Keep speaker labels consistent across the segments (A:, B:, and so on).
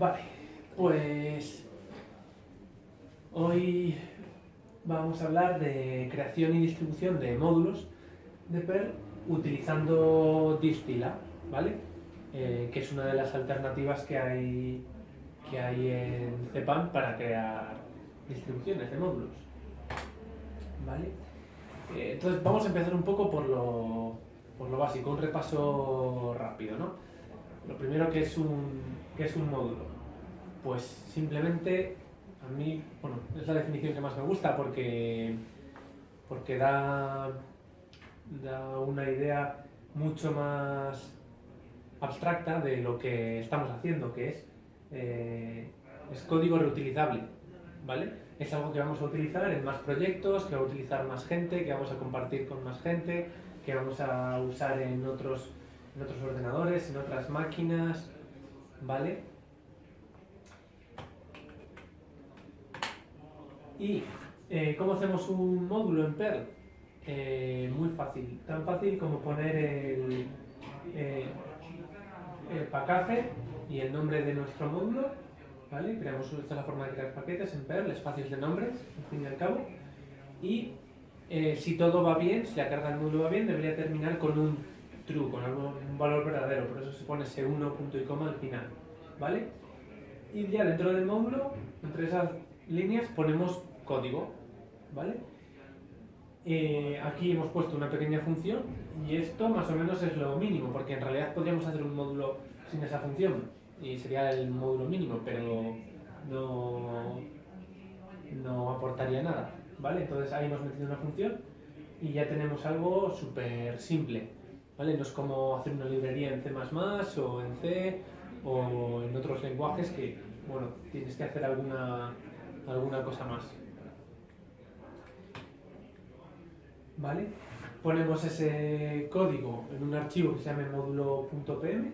A: Vale, pues hoy vamos a hablar de creación y distribución de módulos de Perl utilizando Distila, ¿vale? Que es una de las alternativas que hay en Cpan para crear distribuciones de módulos, ¿vale? Entonces vamos a empezar un poco por lo básico, un repaso rápido, ¿no? Lo primero, que es un módulo. Pues simplemente, a mí, bueno, es la definición que más me gusta porque da una idea mucho más abstracta de lo que estamos haciendo, que es código reutilizable, ¿vale? Es algo que vamos a utilizar en más proyectos, que va a utilizar más gente, que vamos a compartir con más gente, que vamos a usar en otros ordenadores, en otras máquinas, ¿vale? ¿Y cómo hacemos un módulo en Perl? Muy fácil, tan fácil como poner el package y el nombre de nuestro módulo, ¿vale? Esta es la forma de crear paquetes en Perl, espacios de nombres, al fin y al cabo, y si todo va bien, si la carga del módulo va bien, debería terminar con un true, con un valor verdadero, por eso se pone ese 1 punto y coma al final, ¿vale? Y ya dentro del módulo, entre esas líneas, ponemos código, ¿vale? Aquí hemos puesto una pequeña función y esto más o menos es lo mínimo, porque en realidad podríamos hacer un módulo sin esa función y sería el módulo mínimo, pero no aportaría nada, ¿vale? Entonces ahí hemos metido una función y ya tenemos algo súper simple, ¿vale? No es como hacer una librería en C++ o en C o en otros lenguajes que, bueno, tienes que hacer alguna cosa más, ¿vale? Ponemos ese código en un archivo que se llama módulo.pm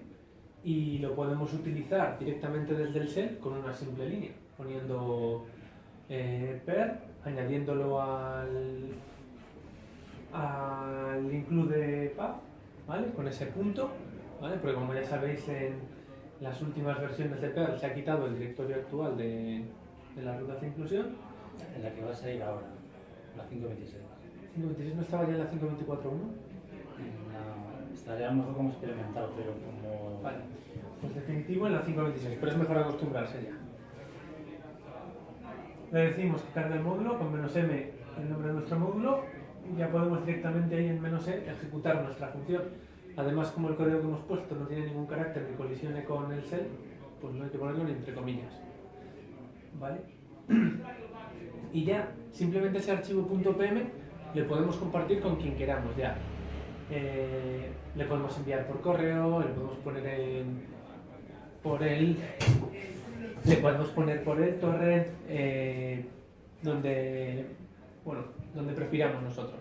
A: y lo podemos utilizar directamente desde el shell con una simple línea, poniendo Perl, añadiéndolo al include path, ¿vale? Con ese punto, ¿vale? Porque como ya sabéis, en las últimas versiones de Perl se ha quitado el directorio actual de las rutas de inclusión.
B: En la que vas a ir ahora, la 526.
A: ¿526 no estaba ya en la 524.1?
B: Estaría mejor como experimental, pero como...
A: Vale, pues definitivo en la 526, pero es mejor acostumbrarse ya. Le decimos que carga el módulo con "-m", el nombre de nuestro módulo, y ya podemos directamente ahí en "-e" ejecutar nuestra función. Además, como el código que hemos puesto no tiene ningún carácter que colisione con el shell, pues no hay que ponerlo ni entre comillas, ¿vale? Y ya, simplemente ese archivo .pm le podemos compartir con quien queramos ya. Le podemos enviar por correo, le podemos poner le podemos poner por el torrent, donde prefiramos nosotros,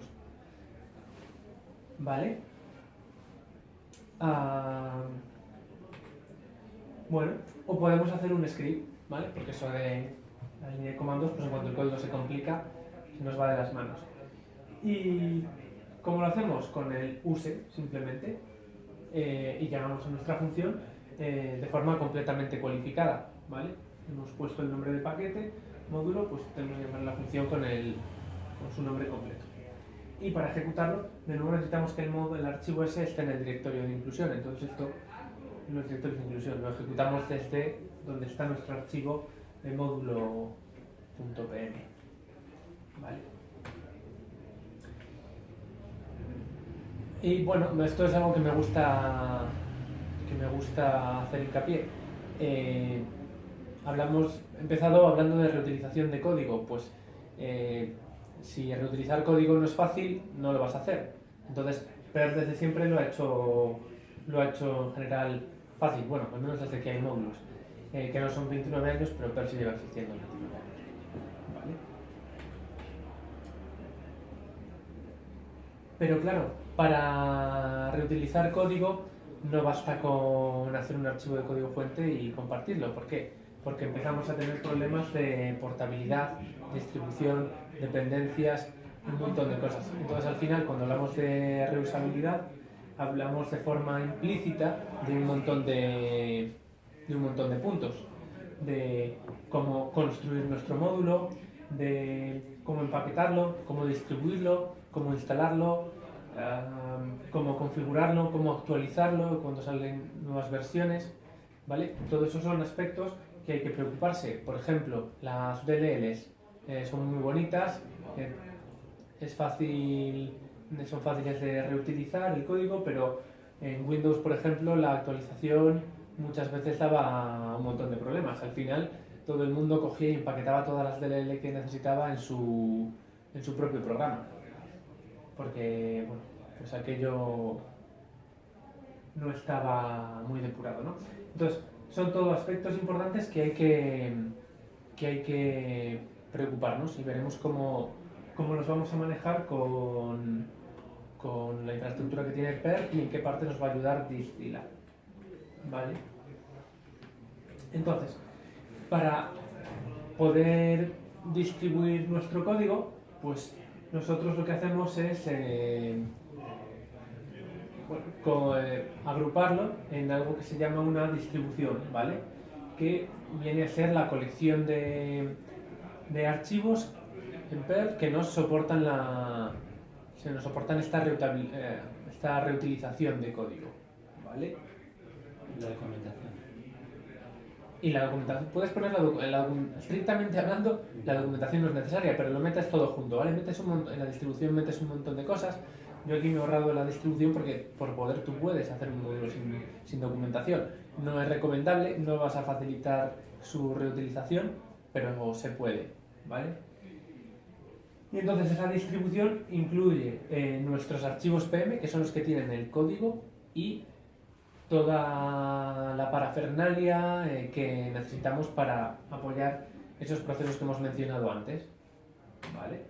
A: ¿vale? Bueno, o podemos hacer un script, ¿vale? Porque eso de la línea de comandos, pues en cuanto el código se complica, se nos va de las manos. ¿Y cómo lo hacemos? Con el use, simplemente, y llamamos a nuestra función de forma completamente cualificada, ¿vale? Hemos puesto el nombre del paquete, módulo, pues tenemos que llamar la función con su nombre completo. Y para ejecutarlo, de nuevo necesitamos que el archivo ese esté en el directorio de inclusión. Entonces esto, en los directorios de inclusión, lo ejecutamos desde donde está nuestro archivo de módulo.pm, ¿vale? Y bueno, esto es algo que me gusta hacer hincapié. He empezado hablando de reutilización de código, pues si reutilizar código no es fácil, no lo vas a hacer. Entonces, Perl desde siempre lo ha hecho en general fácil, bueno, al menos desde que hay módulos, que no son 29 años, pero Perl sí lleva existiendo 29 años, ¿vale? Pero claro, para reutilizar código no basta con hacer un archivo de código fuente y compartirlo. ¿Por qué? Porque empezamos a tener problemas de portabilidad, distribución, dependencias, un montón de cosas. Entonces, al final, cuando hablamos de reusabilidad, hablamos de forma implícita de un montón de puntos. de cómo construir nuestro módulo, de cómo empaquetarlo, cómo distribuirlo, cómo instalarlo, cómo configurarlo, cómo actualizarlo cuando salen nuevas versiones, ¿vale? Todos esos son aspectos que hay que preocuparse. Por ejemplo, las DLLs son muy bonitas, es fácil, son fáciles de reutilizar el código, pero en Windows, por ejemplo, la actualización muchas veces daba un montón de problemas. Al final, todo el mundo cogía y empaquetaba todas las DLL que necesitaba en su propio programa. Porque, bueno, pues aquello no estaba muy depurado, ¿no? Entonces, son todos aspectos importantes que hay que preocuparnos y veremos cómo los vamos a manejar con la infraestructura que tiene el PER y en qué parte nos va a ayudar Distila. ¿Vale? Entonces, para poder distribuir nuestro código, pues nosotros lo que hacemos es agruparlo en algo que se llama una distribución, ¿vale? Que viene a ser la colección de archivos en Perl que nos soportan esta reutilización de código, ¿vale?
B: La documentación.
A: Y la documentación, puedes poner estrictamente hablando, la documentación no es necesaria, pero lo metes todo junto, ¿vale? En la distribución metes un montón de cosas. Yo aquí me he ahorrado la distribución porque por poder tú puedes hacer un módulo sin documentación. No es recomendable, no vas a facilitar su reutilización, pero se puede, ¿vale? Y entonces esa distribución incluye nuestros archivos PM, que son los que tienen el código, y toda la parafernalia que necesitamos para apoyar esos procesos que hemos mencionado antes. ¿Vale?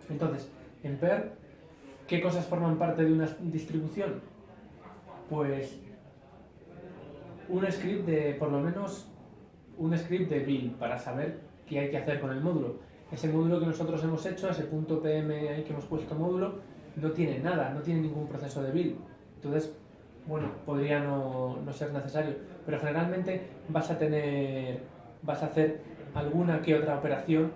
A: Entonces, en PER, ¿qué cosas forman parte de una distribución? Pues por lo menos un script de build para saber qué hay que hacer con el módulo. Ese módulo que nosotros hemos hecho, ese punto .pm ahí que hemos puesto módulo, no tiene nada, no tiene ningún proceso de build. Entonces, bueno, podría no ser necesario, pero generalmente vas a hacer alguna que otra operación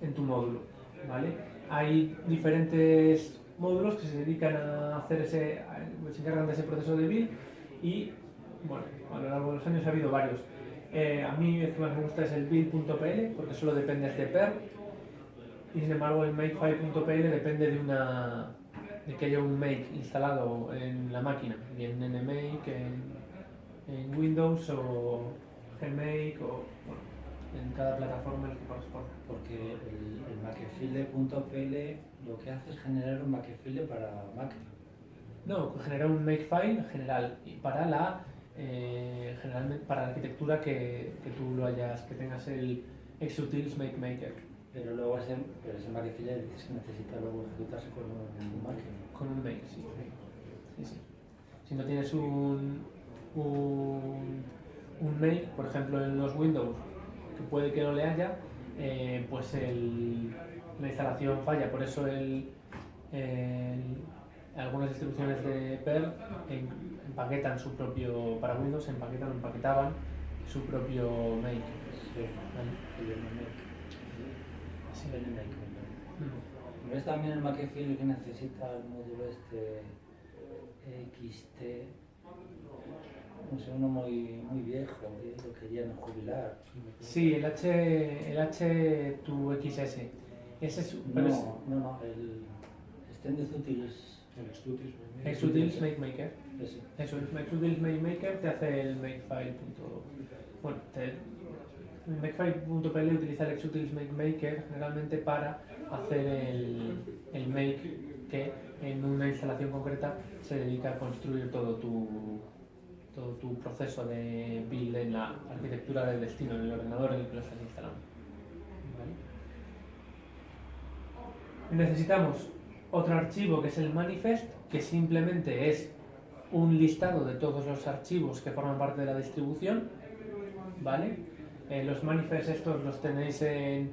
A: en tu módulo, ¿vale? Hay diferentes módulos que se dedican a hacer se encargan de ese proceso de build y, bueno, a lo largo de los años ha habido varios. A mí el que más me gusta es el build.pl porque solo depende de Perl y sin embargo el makefile.pl depende de que haya un make instalado en la máquina, bien en Nmake, en Windows o Gmake o bueno, en cada plataforma en la que corresponda.
B: Porque el makefile.pl lo que hace es generar un makefile para Mac.
A: No, genera un makefile general y generalmente para la arquitectura que tengas el Xutils MakeMaker.
B: Pero luego ese makefile dices que necesita luego ejecutarse con un make.
A: Con un make, sí. Si no tienes un make, por ejemplo en los Windows, que puede que no le haya, pues la instalación falla. Por eso algunas distribuciones de Perl empaquetan su propio, para Windows empaquetaban su propio make.
B: Sí,
A: ¿vale?
B: el make.
A: Sí.
B: El make. ¿No es también el makefile que necesita el módulo XT? No sé, uno muy viejo, lo querían jubilar.
A: Sí, el H2XS. Ese es,
B: No, el Extended
A: Xutils MakeMaker.
B: Ese.
A: Eso, el Xutils MakeMaker te hace el makefile. Bueno, el makefile.pl utiliza el Xutils MakeMaker generalmente para hacer el make que en una instalación concreta se dedica a construir todo tu proceso de build en la arquitectura del destino, en el ordenador en el que lo estás instalando. ¿Vale? Necesitamos otro archivo que es el manifest, que simplemente es un listado de todos los archivos que forman parte de la distribución, ¿vale? Los manifests estos los tenéis en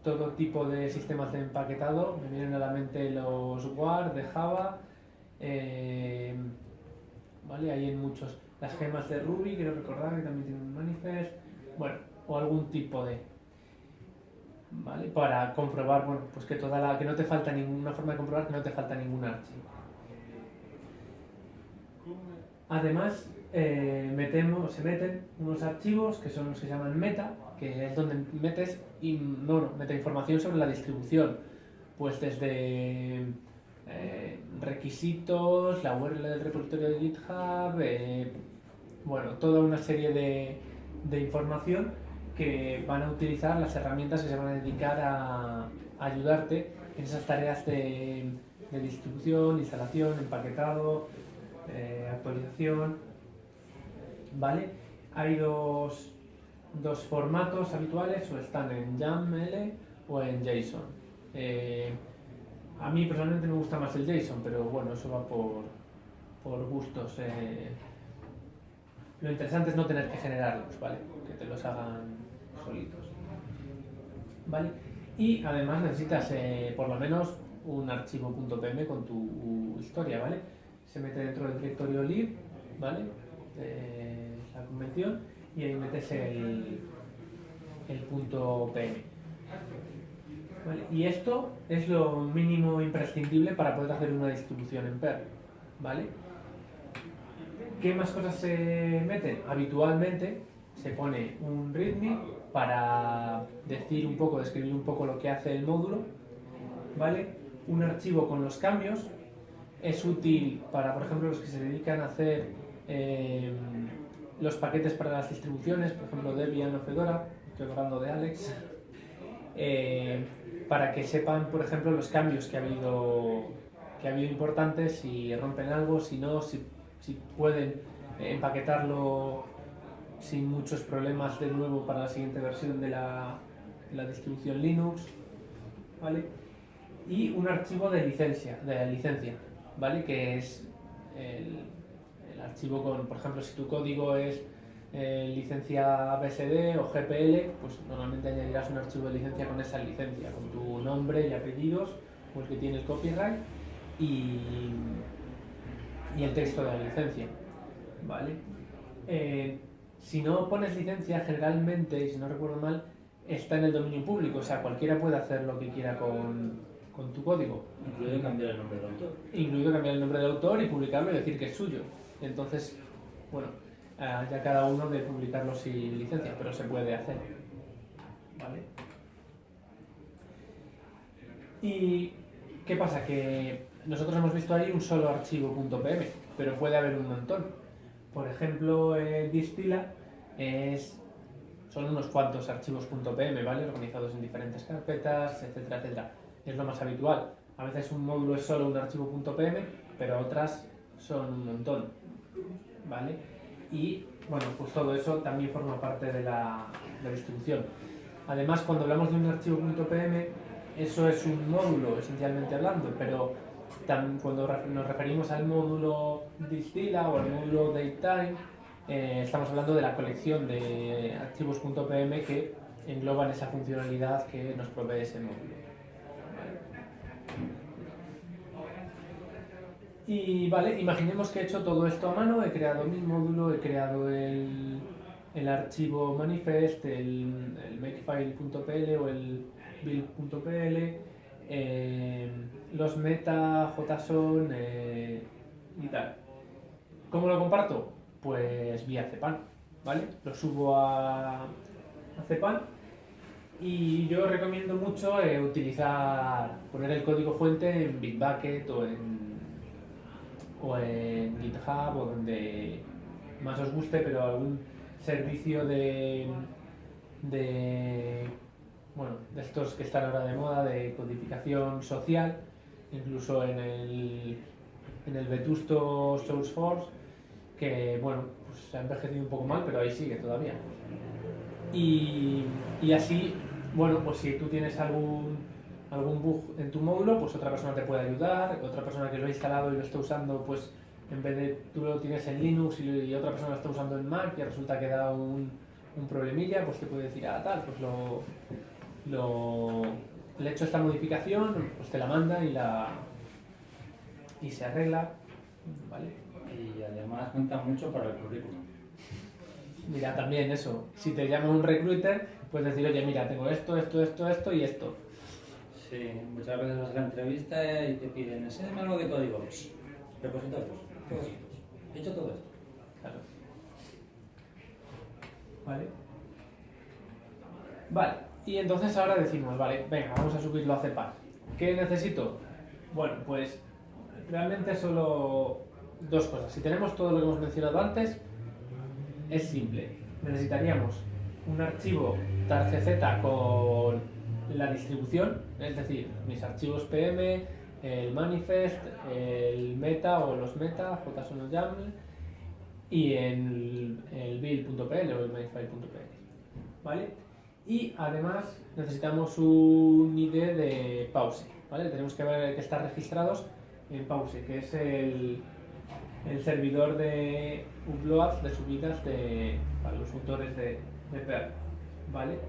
A: todo tipo de sistemas de empaquetado, me vienen a la mente los WAR de Java, ¿vale? Hay en muchos. las gemas de Ruby, quiero recordar que también tiene un manifest, bueno, o algún tipo de, ¿vale? Para comprobar, bueno, pues que que no te falta ninguna forma de comprobar que no te falta ningún archivo. Además, se meten unos archivos que son los que se llaman meta, que es donde metes meta información sobre la distribución, pues desde requisitos, la URL del repositorio de GitHub, bueno, toda una serie de información que van a utilizar las herramientas que se van a dedicar a ayudarte en esas tareas de distribución, instalación, empaquetado, actualización, ¿vale? Hay dos formatos habituales, o están en YAML o en JSON. A mí personalmente me gusta más el JSON, pero bueno, eso va por gustos. Lo interesante es no tener que generarlos, ¿vale? Que te los hagan solitos, ¿vale? Y además necesitas por lo menos un archivo .pm con tu historia, ¿vale? Se mete dentro del directorio lib, ¿vale? La convención, y ahí metes el .pm. ¿Vale? Y esto es lo mínimo imprescindible para poder hacer una distribución en Perl, ¿vale? ¿Qué más cosas se meten? Habitualmente se pone un readme para describir un poco lo que hace el módulo, ¿vale? Un archivo con los cambios. Es útil para, por ejemplo, los que se dedican a hacer los paquetes para las distribuciones, por ejemplo Debian o Fedora, estoy hablando de Alex, para que sepan, por ejemplo, los cambios que ha habido importantes, si rompen algo, si no, si pueden empaquetarlo sin muchos problemas de nuevo para la siguiente versión de la distribución Linux, ¿vale? Y un archivo de licencia, ¿vale? Que es el archivo con, por ejemplo, si tu código es licencia BSD o GPL, pues normalmente añadirás un archivo de licencia con esa licencia, con tu nombre y apellidos, o el que tiene el copyright, y el texto de la licencia, ¿vale? Si no pones licencia, generalmente, y si no recuerdo mal, está en el dominio público, o sea, cualquiera puede hacer lo que quiera con tu código.
B: Incluido cambiar el nombre del autor.
A: Incluido cambiar el nombre del autor y publicarlo y decir que es suyo. Entonces, bueno, ya cada uno de publicarlo sin licencia, pero se puede hacer, ¿vale? ¿Y qué pasa? Que nosotros hemos visto ahí un solo archivo .pm, pero puede haber un montón. Por ejemplo, Distila son unos cuantos archivos .pm, ¿vale? Organizados en diferentes carpetas, etcétera, etcétera. Es lo más habitual. A veces un módulo es solo un archivo .pm, pero otras son un montón, ¿vale? Y, bueno, pues todo eso también forma parte de la distribución. Además, cuando hablamos de un archivo .pm, eso es un módulo, esencialmente hablando, pero cuando nos referimos al módulo Distila o al módulo Datetime, estamos hablando de la colección de archivos .pm que engloban esa funcionalidad que nos provee ese módulo. Y vale, imaginemos que he hecho todo esto a mano, he creado mi módulo, he creado el archivo manifest, el makefile.pl o el build.pl, los meta, JSON y tal. ¿Cómo lo comparto? Pues vía Cpan, ¿vale? Lo subo a Cpan y yo recomiendo mucho poner el código fuente en Bitbucket o en GitHub o donde más os guste, pero algún servicio de estos que están ahora de moda, de codificación social, incluso en el vetusto SourceForge, que bueno, pues se ha envejecido un poco mal, pero ahí sigue todavía. Y así, bueno, pues si tú tienes algún bug en tu módulo, pues otra persona te puede ayudar, otra persona que lo ha instalado y lo está usando, pues en vez de tú lo tienes en Linux y otra persona lo está usando en Mac y resulta que da un problemilla, pues te puede decir, pues le he hecho esta modificación, pues te la manda y se arregla, ¿vale?
B: Y las llamadas cuentan mucho para el currículum.
A: Mira, también eso, si te llama un recruiter, puedes decir, oye, mira, tengo esto, esto, esto, esto y esto.
B: Sí, muchas veces vas a la entrevista y te piden, enséñame algo de código. Repositorios, todos estos. He hecho todo esto.
A: Claro. Vale. Vale, y entonces ahora decimos, vale, venga, vamos a subirlo a Cpan. ¿Qué necesito? Bueno, pues realmente solo dos cosas. Si tenemos todo lo que hemos mencionado antes, es simple. Necesitaríamos un archivo tarcz con la distribución, es decir, mis archivos PM, el manifest, el meta o los meta, JSON-YAML y el build.pl o el makefile.pl, ¿vale? Y además necesitamos un ID de Pause, ¿vale? Tenemos que ver que estar registrados en Pause, que es el servidor de uploads, de subidas para los autores de Perl, ¿vale?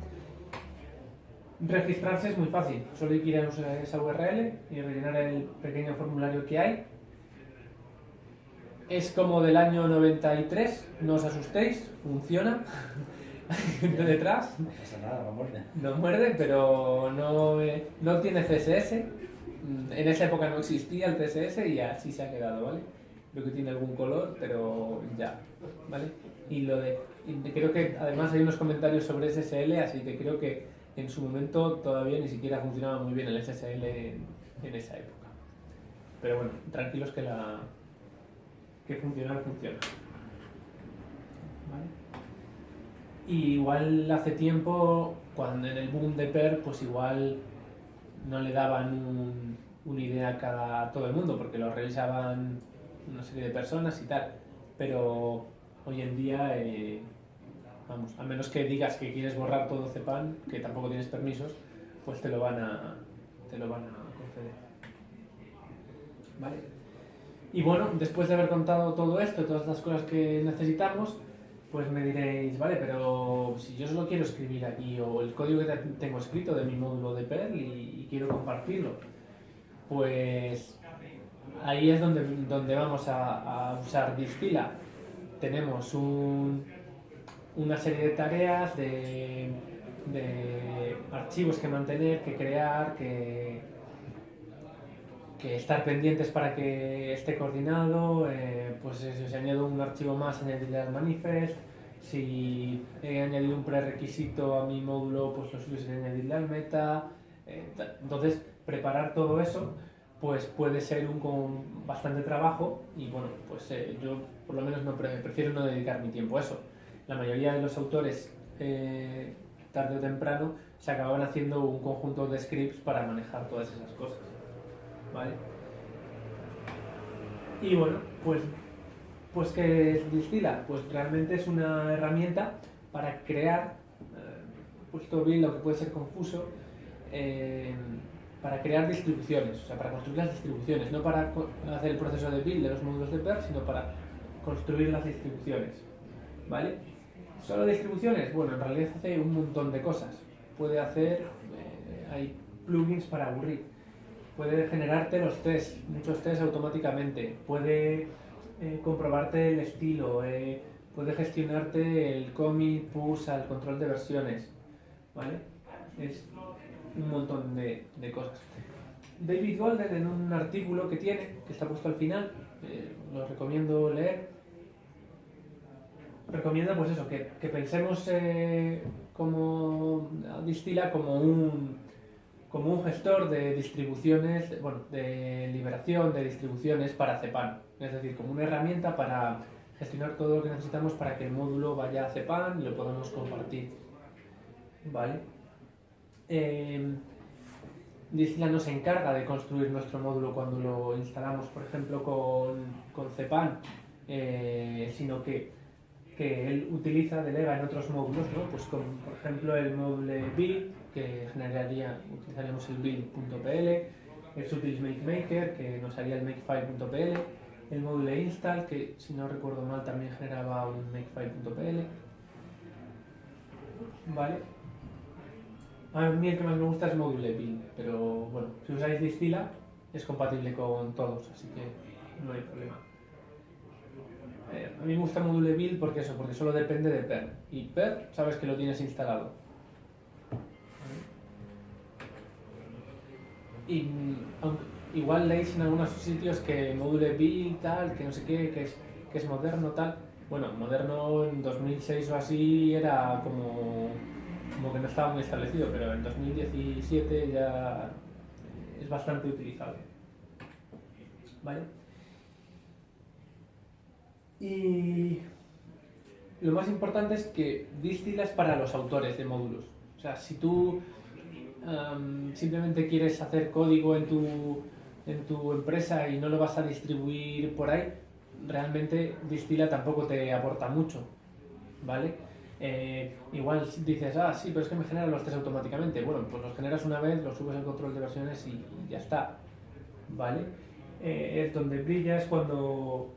A: Registrarse es muy fácil, solo hay que ir a esa URL y rellenar el pequeño formulario que hay. Es como del año 93, no os asustéis, funciona. Detrás.
B: No pasa nada, no muerde.
A: No muerde, pero no tiene CSS. En esa época no existía el CSS y así se ha quedado, ¿vale? Creo que tiene algún color, pero ya, ¿vale? Y creo que además hay unos comentarios sobre SSL, así que creo que en su momento todavía ni siquiera funcionaba muy bien el SSL en esa época. Pero bueno, tranquilos que funciona. ¿Vale? Y igual hace tiempo, cuando en el boom de Perl, pues igual no le daban una idea a todo el mundo, porque lo revisaban una serie de personas y tal. Pero hoy en día, vamos, a menos que digas que quieres borrar todo Cpan, que tampoco tienes permisos, pues te lo van a conceder. ¿Vale? Y bueno, después de haber contado todo esto, todas las cosas que necesitamos, pues me diréis, vale, pero si yo solo quiero escribir aquí o el código que tengo escrito de mi módulo de Perl y quiero compartirlo, pues ahí es donde vamos a usar Distila. Tenemos una serie de tareas, de archivos que mantener, que crear, que estar pendientes para que esté coordinado, pues si añado un archivo más, añadirle al manifest, si he añadido un prerequisito a mi módulo, pues lo suyo sería añadirle al meta. Entonces, preparar todo eso pues puede ser con bastante trabajo y bueno, pues yo por lo menos prefiero no dedicar mi tiempo a eso. La mayoría de los autores, tarde o temprano, se acababan haciendo un conjunto de scripts para manejar todas esas cosas. ¿Vale? Y bueno, pues ¿qué es Distila? Pues realmente es una herramienta para crear, puesto bien lo que puede ser confuso, para crear distribuciones, o sea, para construir las distribuciones, no para hacer el proceso de build de los módulos de Perl, sino para construir las distribuciones, ¿vale? ¿Solo distribuciones? Bueno, en realidad hace un montón de cosas. Puede hacer, hay plugins para aburrir. Puede generarte los tests, muchos tests automáticamente. Puede comprobarte el estilo. Puede gestionarte el commit, push, al control de versiones. ¿Vale? Es un montón de cosas. David Golden, en un artículo que tiene, que está puesto al final, lo recomiendo leer, recomienda pues eso, que pensemos como Distila como un gestor de distribuciones, bueno, de liberación de distribuciones para Cpan, es decir, como una herramienta para gestionar todo lo que necesitamos para que el módulo vaya a Cpan y lo podamos compartir, ¿vale? Distila nos encarga de construir nuestro módulo cuando lo instalamos, por ejemplo, con Cpan, sino que él delega en otros módulos, ¿no? Pues como por ejemplo el módulo build, que utilizaríamos el build.pl, el Subbuild MakeMaker, que nos haría el makefile.pl, el módulo install, que si no recuerdo mal también generaba un makefile.pl, ¿vale? A mí el que más me gusta es el módulo build, pero bueno, si usáis Distila es compatible con todos, así que no hay problema. A mí me gusta Module Build porque solo depende de Per. Y Per, sabes que lo tienes instalado. Y igual leéis en algunos sitios que Module Build tal, que no sé qué, que es moderno tal. Bueno, moderno en 2006 o así era como que no estaba muy establecido, pero en 2017 ya es bastante utilizable. ¿Vale? Y lo más importante es que Distila es para los autores de módulos. O sea, si tú simplemente quieres hacer código en tu empresa y no lo vas a distribuir por ahí, realmente Distila tampoco te aporta mucho, ¿vale? Igual dices, sí, pero es que me genera los test automáticamente. Bueno, pues los generas una vez, los subes al control de versiones y ya está, ¿vale? Es donde brilla es cuando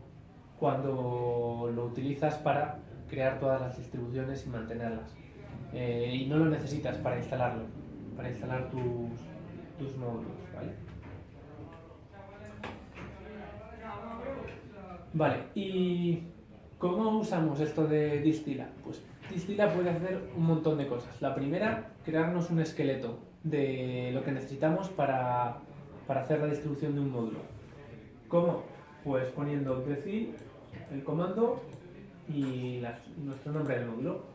A: lo utilizas para crear todas las distribuciones y mantenerlas. Y no lo necesitas para instalarlo, para instalar tus módulos, ¿vale? Vale, ¿y cómo usamos esto de Distila? Pues Distila puede hacer un montón de cosas. La primera, crearnos un esqueleto de lo que necesitamos para hacer la distribución de un módulo. ¿Cómo? Pues poniendo decil, el comando y nuestro nombre del módulo.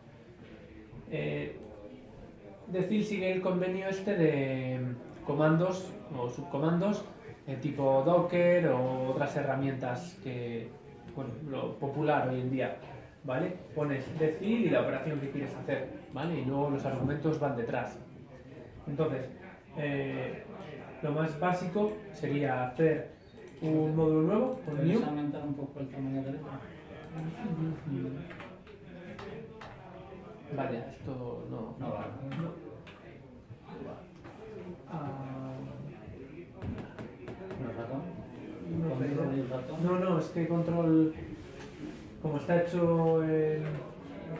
A: Decil sigue el convenio este de comandos o subcomandos tipo Docker o otras herramientas que, bueno, lo popular hoy en día, ¿vale? Pones decil y la operación que quieres hacer, ¿vale? Y luego los argumentos van detrás. Entonces, lo más básico sería hacer un módulo nuevo con new.
B: ¿Puedes aumentar un poco el tamaño de letra?
A: Vale, esto no.
B: No vale.
A: No, es que control, como está hecho en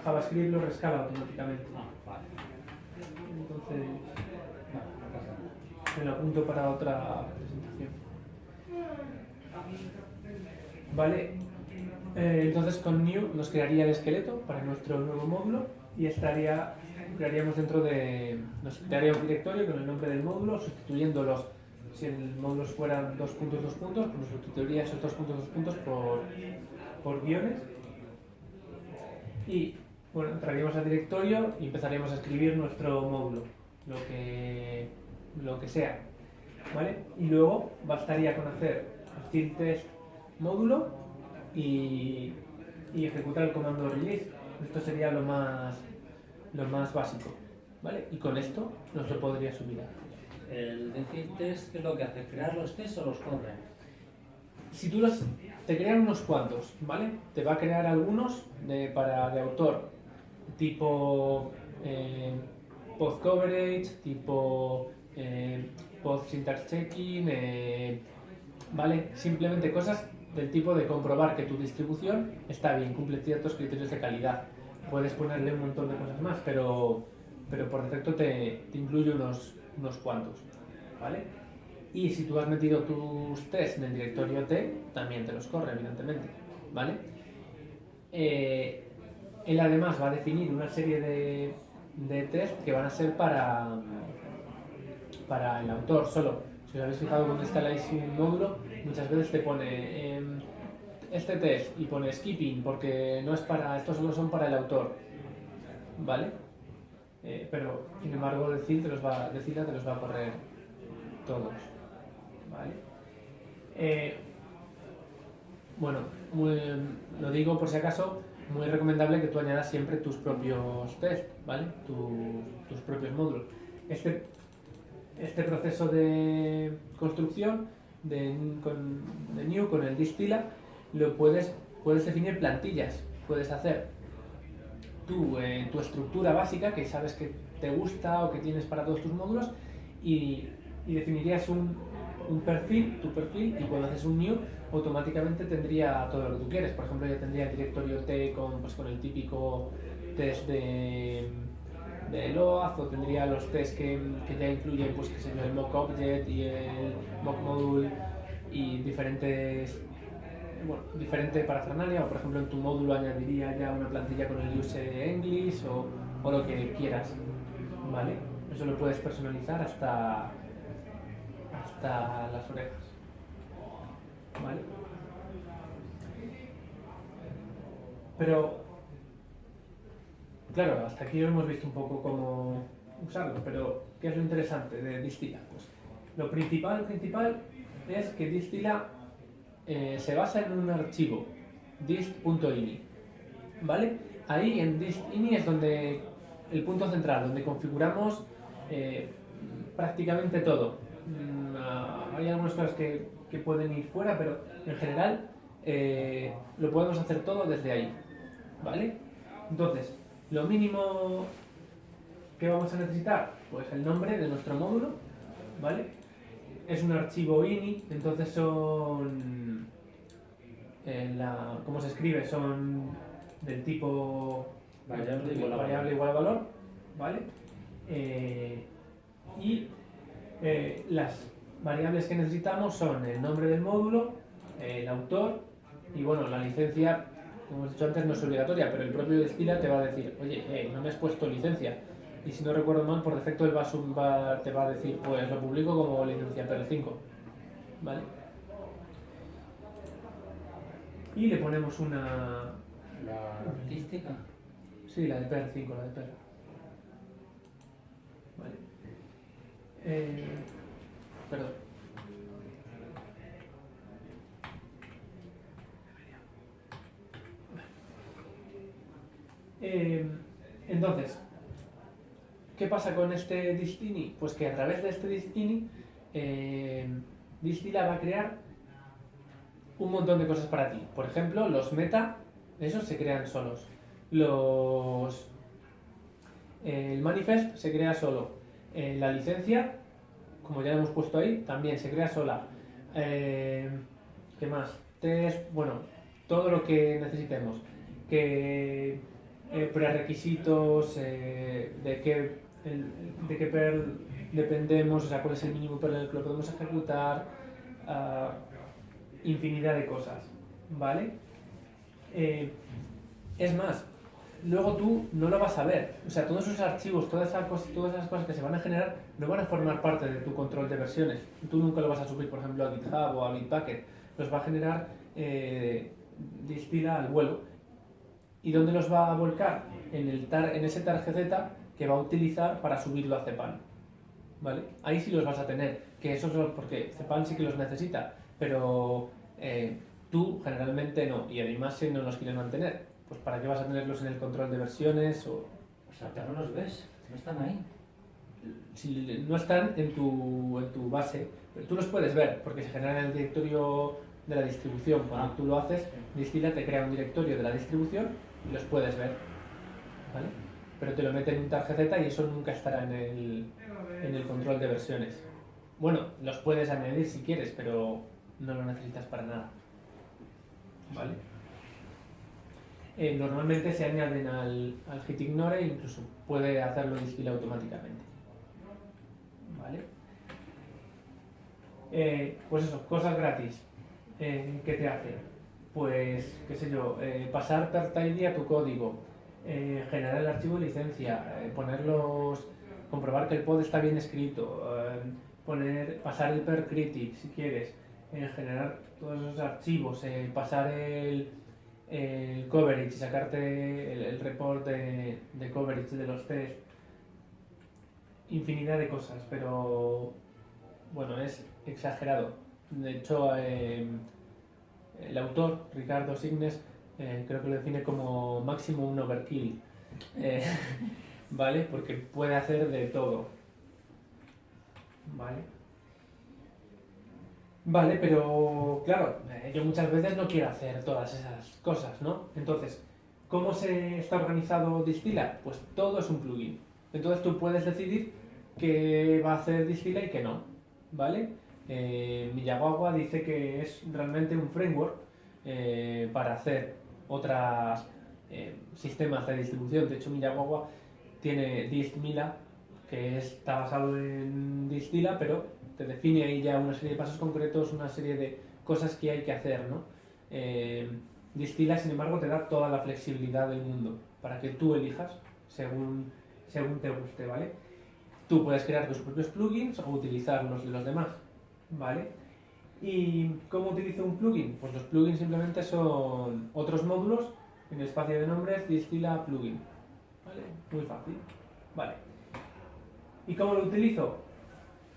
A: JavaScript, lo rescala automáticamente.
B: Vale.
A: Entonces,
B: No pasa nada.
A: me lo apunto para otra presentación. Vale, entonces con new nos crearía el esqueleto para nuestro nuevo módulo y crearíamos nos crearía un directorio con el nombre del módulo, sustituyendo si el módulo fueran 2 puntos, 2 puntos, pues sustituiría esos 2 puntos, 2 puntos por guiones. Y bueno, entraríamos al directorio y empezaríamos a escribir nuestro módulo, lo que sea, ¿vale? Y luego bastaría con hacer el test módulo y ejecutar el comando release. Esto sería lo más básico, ¿vale? Y con esto nos lo podría subir.
B: El decir test, ¿qué es lo que hace? ¿Crear los tests o los corre?
A: Si tú te crean unos cuantos, ¿vale? Te va a crear algunos de autor, tipo post coverage, tipo post syntax checking, ¿vale? Simplemente cosas del tipo de comprobar que tu distribución está bien, cumple ciertos criterios de calidad. Puedes ponerle un montón de cosas más, pero por defecto te incluye unos cuantos, ¿vale? Y si tú has metido tus tests en el directorio T, también te los corre, evidentemente, ¿vale? Él además va a definir una serie de test que van a ser para el autor solo. Si os habéis fijado cuando instaláis un módulo, muchas veces te pone este test y pone skipping porque no es estos solo son para el autor, ¿vale? Pero sin embargo Decila te los va a correr todos, ¿vale? Bueno, lo digo por si acaso, muy recomendable que tú añadas siempre tus propios test, ¿vale? Tus propios módulos. Este proceso de construcción de new con el Distila lo puedes definir plantillas, puedes hacer tu estructura básica que sabes que te gusta o que tienes para todos tus módulos y definirías tu perfil y cuando haces un new automáticamente tendría todo lo que tú quieres. Por ejemplo, ya tendría el directorio T con el típico test de LOAF, o tendría los tests que ya incluyen pues, qué sé yo, el mock object y el mock module y diferentes bueno, diferente parafernalia, o por ejemplo en tu módulo añadiría ya una plantilla con el use English o lo que quieras, ¿vale? Eso lo puedes personalizar hasta las orejas, ¿vale? Pero, claro, hasta aquí hemos visto un poco cómo usarlo, pero ¿qué es lo interesante de Distila? Pues lo principal es que Distila se basa en un archivo dist.ini, ¿vale? Ahí en dist.ini es donde el punto central, donde configuramos prácticamente todo. Hay algunas cosas que pueden ir fuera, pero en general lo podemos hacer todo desde ahí, ¿vale? Entonces, lo mínimo que vamos a necesitar, pues el nombre de nuestro módulo, ¿vale? Es un archivo ini, entonces son... ¿cómo se escribe? Son del tipo variable igual a valor, ¿vale? Y las variables que necesitamos son el nombre del módulo, el autor y bueno, la licencia, como hemos dicho antes, no es obligatoria, pero el propio Distila te va a decir, oye, no me has puesto licencia. Y si no recuerdo mal, por defecto él te va a decir, pues lo publico como licencia Perl 5, ¿vale? Y le ponemos una...
B: ¿La artística?
A: Sí, la de Perl 5, la de Perl. Vale. Perdón. Entonces, ¿qué pasa con este dist.ini? Pues que a través de este dist.ini Distila va a crear un montón de cosas para ti. Por ejemplo, los meta, esos se crean solos. El manifest se crea solo. La licencia, como ya hemos puesto ahí, también se crea sola. ¿Qué más? Test, bueno, todo lo que necesitemos. Prerequisitos, de qué Perl dependemos, o sea, cuál es el mínimo Perl en el que lo podemos ejecutar, infinidad de cosas, ¿vale? Es más, luego tú no lo vas a ver, o sea, todos esos archivos, todas esas cosas que se van a generar no van a formar parte de tu control de versiones. Tú nunca lo vas a subir, por ejemplo, a GitHub o a Bitbucket, los va a generar Distila al vuelo. ¿Y dónde los va a volcar? En ese targz que va a utilizar para subirlo a Cpan, ¿vale? Ahí sí los vas a tener, que esos son porque Cpan sí que los necesita, pero tú generalmente no, y además si no los quieres mantener, pues ¿para qué vas a tenerlos en el control de versiones?
B: O sea, que no los ves, no están ahí.
A: Si no están en tu base, pero tú los puedes ver, porque se generan en el directorio de la distribución. Cuando tú lo haces, Distila te crea un directorio de la distribución y los puedes ver, ¿vale? Pero te lo mete en un targz y eso nunca estará en el control de versiones. Bueno, los puedes añadir si quieres, pero no lo necesitas para nada, ¿vale? Normalmente se añaden al gitignore e incluso puede hacerlo Distila automáticamente, ¿vale? Pues eso, cosas gratis. ¿Qué te hace? Pues, qué sé yo, pasar per tidy a tu código, generar el archivo de licencia, comprobar que el pod está bien escrito, pasar el per critic si quieres, generar todos esos archivos, pasar el coverage y sacarte el report de coverage de los test, infinidad de cosas, pero bueno, es exagerado. De hecho, el autor, Ricardo Signes, creo que lo define como máximo un overkill, ¿vale? Porque puede hacer de todo, ¿vale? Vale, pero claro, yo muchas veces no quiero hacer todas esas cosas, ¿no? Entonces, ¿cómo se está organizado Distila? Pues todo es un plugin. Entonces tú puedes decidir qué va a hacer Distila y qué no, ¿vale? Miyagawa dice que es realmente un framework para hacer otros sistemas de distribución. De hecho, Miyagawa tiene Distmila, que está basado en Distila, pero te define ahí ya una serie de pasos concretos, una serie de cosas que hay que hacer, ¿no? Distila, sin embargo, te da toda la flexibilidad del mundo para que tú elijas según te guste, ¿vale? Tú puedes crear tus propios plugins o utilizar los de los demás, ¿vale? ¿Y cómo utilizo un plugin? Pues los plugins simplemente son otros módulos en el espacio de nombres, distila plugin, ¿vale? Muy fácil, ¿vale? ¿Y cómo lo utilizo?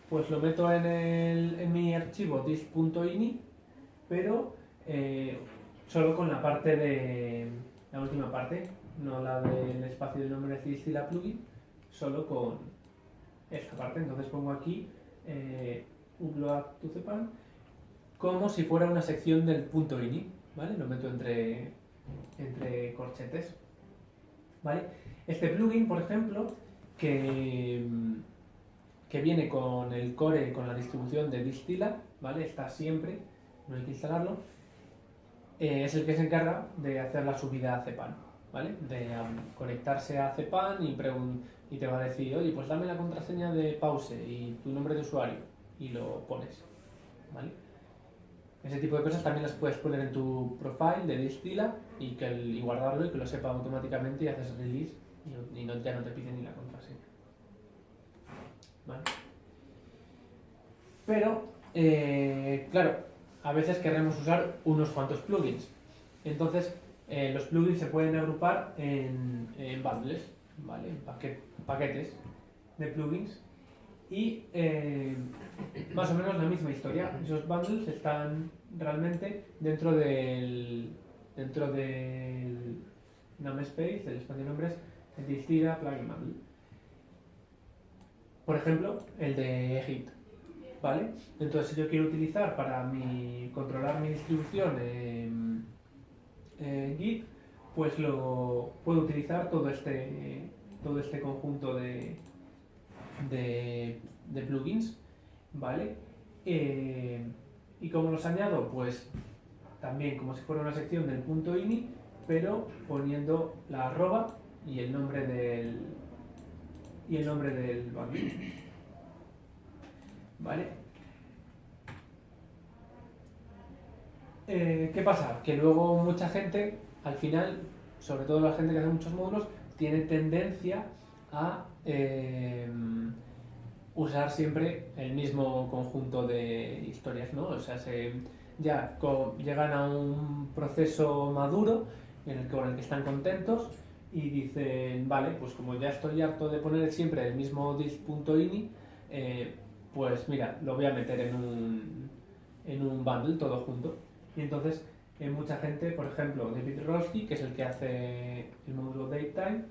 A: Pues lo meto en mi archivo dist.ini, pero solo con la parte de la última parte, no la del espacio de nombres distila plugin, solo con esta parte. Entonces pongo aquí upload to cpan como si fuera una sección del .ini, ¿vale? Lo meto entre corchetes, ¿vale? Este plugin, por ejemplo, que viene con el core, con la distribución de Distila, ¿vale? Está siempre, no hay que instalarlo. Es el que se encarga de hacer la subida a cpan, ¿vale? De conectarse a cpan y te va a decir, oye, pues dame la contraseña de pause y tu nombre de usuario y lo pones, ¿vale? Ese tipo de cosas también las puedes poner en tu profile de Distila y guardarlo y que lo sepa automáticamente y haces release y ya no te pide ni la contraseña, ¿vale? Pero, claro, a veces queremos usar unos cuantos plugins. Entonces, los plugins se pueden agrupar en bundles, ¿vale? En paquetes de plugins. Y más o menos la misma historia. Esos bundles están realmente dentro del namespace, del espacio de nombres, de Distila plugin bundle. Por ejemplo, el de Git, ¿vale? Entonces, si yo quiero utilizar para controlar mi distribución en Git, pues puedo utilizar todo este conjunto de plugins, ¿vale? ¿Y cómo los añado? Pues también como si fuera una sección del .ini, pero poniendo la arroba y el nombre del plugin, ¿vale? ¿Qué pasa? Que luego mucha gente, al final, sobre todo la gente que hace muchos módulos, tiene tendencia a usar siempre el mismo conjunto de historias, ¿no? O sea, llegan a un proceso maduro con el que están contentos y dicen, vale, pues como ya estoy harto de poner siempre el mismo dist.ini, pues mira, lo voy a meter en un bundle todo junto. Y entonces mucha gente, por ejemplo, David Rolski, que es el que hace el módulo DateTime,